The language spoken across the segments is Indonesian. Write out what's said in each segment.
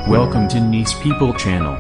Welcome to Nice People Channel.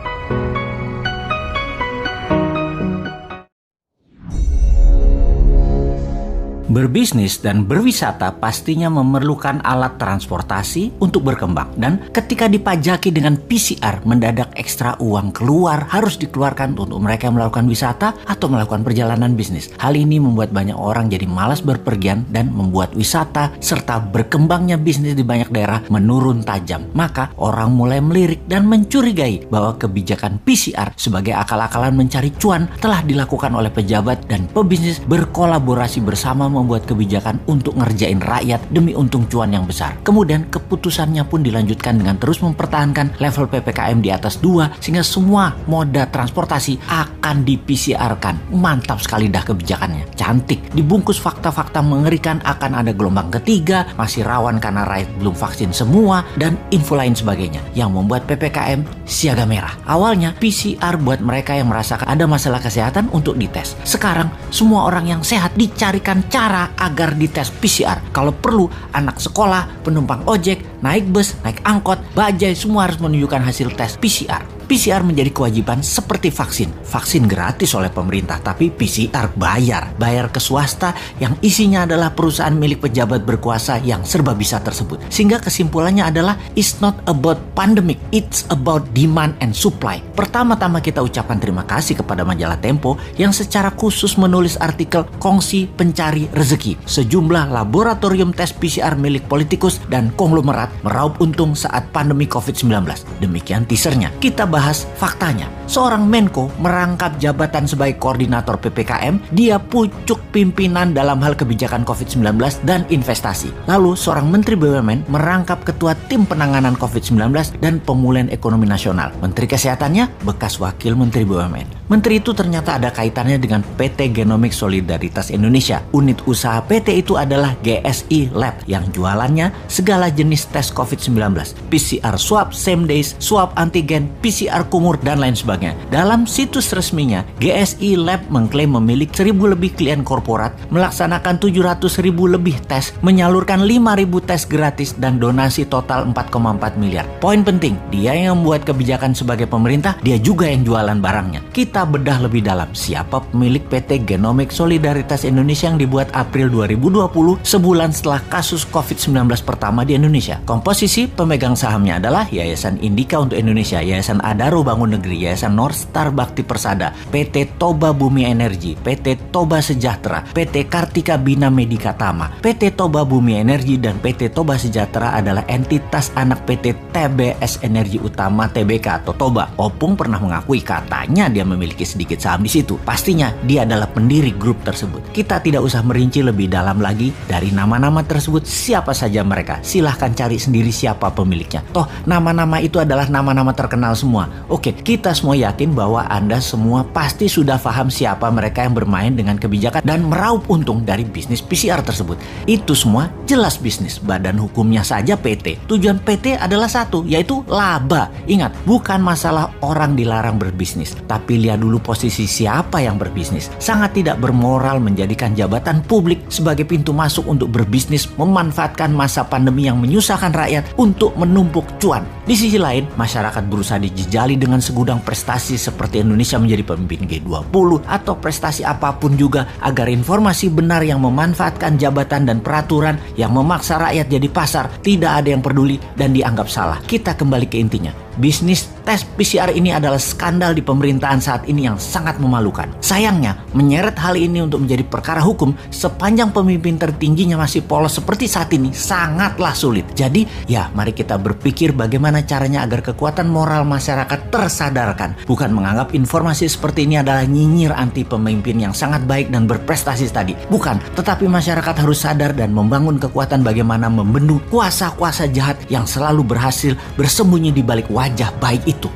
Berbisnis dan berwisata pastinya memerlukan alat transportasi untuk berkembang. Dan ketika dipajaki dengan PCR, mendadak ekstra uang keluar harus dikeluarkan untuk mereka yang melakukan wisata atau melakukan perjalanan bisnis. Hal ini membuat banyak orang jadi malas berpergian dan membuat wisata serta berkembangnya bisnis di banyak daerah menurun tajam. Maka orang mulai melirik dan mencurigai bahwa kebijakan PCR sebagai akal-akalan mencari cuan telah dilakukan oleh pejabat dan pebisnis berkolaborasi bersama membuat kebijakan untuk ngerjain rakyat demi untung cuan yang besar. Kemudian keputusannya pun dilanjutkan dengan terus mempertahankan level PPKM di atas 2 sehingga semua moda transportasi akan di-PCR-kan. Mantap sekali dah kebijakannya. Cantik. Dibungkus fakta-fakta mengerikan akan ada gelombang ketiga, masih rawan karena rakyat belum vaksin semua, dan info lain sebagainya yang membuat PPKM siaga merah. Awalnya PCR buat mereka yang merasakan ada masalah kesehatan untuk dites. Sekarang semua orang yang sehat dicarikan cara agar dites PCR. Kalau perlu, anak sekolah, penumpang ojek, naik bus, naik angkot, bajai, semua harus menunjukkan hasil tes PCR. PCR menjadi kewajiban seperti vaksin. Vaksin gratis oleh pemerintah, tapi PCR bayar. Bayar ke swasta yang isinya adalah perusahaan milik pejabat berkuasa yang serba bisa tersebut. Sehingga kesimpulannya adalah it's not about pandemic, it's about demand and supply. Pertama-tama kita ucapkan terima kasih kepada majalah Tempo yang secara khusus menulis artikel Kongsi Pencari Rezeki. Sejumlah laboratorium tes PCR milik politikus dan konglomerat meraup untung saat pandemi COVID-19. Demikian teasernya. Kita bahas faktanya. Seorang Menko merangkap jabatan sebagai koordinator PPKM, dia pucuk pimpinan dalam hal kebijakan COVID-19 dan investasi. Lalu seorang Menteri BUMN merangkap ketua tim penanganan COVID-19 dan pemulihan ekonomi nasional. Menteri Kesehatannya bekas wakil Menteri BUMN. Menteri itu ternyata ada kaitannya dengan PT Genomic Solidaritas Indonesia. Unit usaha PT itu adalah GSI Lab yang jualannya segala jenis tes COVID-19. PCR swab, same days, swab antigen, PCR kumur, dan lain sebagainya. Dalam situs resminya, GSI Lab mengklaim memiliki 1.000 lebih klien korporat, melaksanakan 700.000 lebih tes, menyalurkan 5.000 tes gratis, dan donasi total 4,4 miliar. Poin penting, dia yang membuat kebijakan sebagai pemerintah, dia juga yang jualan barangnya. Kita bedah lebih dalam, siapa pemilik PT Genomic Solidaritas Indonesia yang dibuat April 2020, sebulan setelah kasus COVID-19 pertama di Indonesia. Komposisi pemegang sahamnya adalah Yayasan Indika untuk Indonesia, Yayasan Adaro Bangun Negeri, Yayasan North Star Bakti Persada, PT Toba Bumi Energi, PT Toba Sejahtera, PT Kartika Bina Medika Tama. PT Toba Bumi Energi dan PT Toba Sejahtera adalah entitas anak PT TBS Energi Utama Tbk atau Toba. Opung pernah mengakui katanya dia memiliki sedikit saham di situ. Pastinya dia adalah pendiri grup tersebut. Kita tidak usah merinci lebih dalam lagi dari nama-nama tersebut siapa saja mereka. Silahkan cari sendiri siapa pemiliknya. Toh nama-nama itu adalah nama-nama terkenal semua. Oke, kita semua yakin bahwa Anda semua pasti sudah paham siapa mereka yang bermain dengan kebijakan dan meraup untung dari bisnis PCR tersebut. Itu semua jelas bisnis. Badan hukumnya saja PT. Tujuan PT adalah satu, yaitu laba. Ingat, bukan masalah orang dilarang berbisnis, tapi lihat dulu posisi siapa yang berbisnis. Sangat tidak bermoral menjadikan jabatan publik sebagai pintu masuk untuk berbisnis, memanfaatkan masa pandemi yang menyusahkan rakyat untuk menumpuk cuan. Di sisi lain, masyarakat berusaha dijejali dengan segudang prestasi seperti Indonesia menjadi pemimpin G20 atau prestasi apapun juga agar informasi benar yang memanfaatkan jabatan dan peraturan yang memaksa rakyat jadi pasar tidak ada yang peduli dan dianggap salah. Kita kembali ke intinya. Bisnis tes PCR ini adalah skandal di pemerintahan saat ini yang sangat memalukan. Sayangnya, menyeret hal ini untuk menjadi perkara hukum sepanjang pemimpin tertingginya masih polos seperti saat ini sangatlah sulit. Jadi, ya mari kita berpikir bagaimana caranya agar kekuatan moral masyarakat tersadarkan. Bukan menganggap informasi seperti ini adalah nyinyir anti pemimpin yang sangat baik dan berprestasi tadi. Bukan, tetapi masyarakat harus sadar dan membangun kekuatan bagaimana membendung kuasa-kuasa jahat yang selalu berhasil bersembunyi di balik wajah baik itu.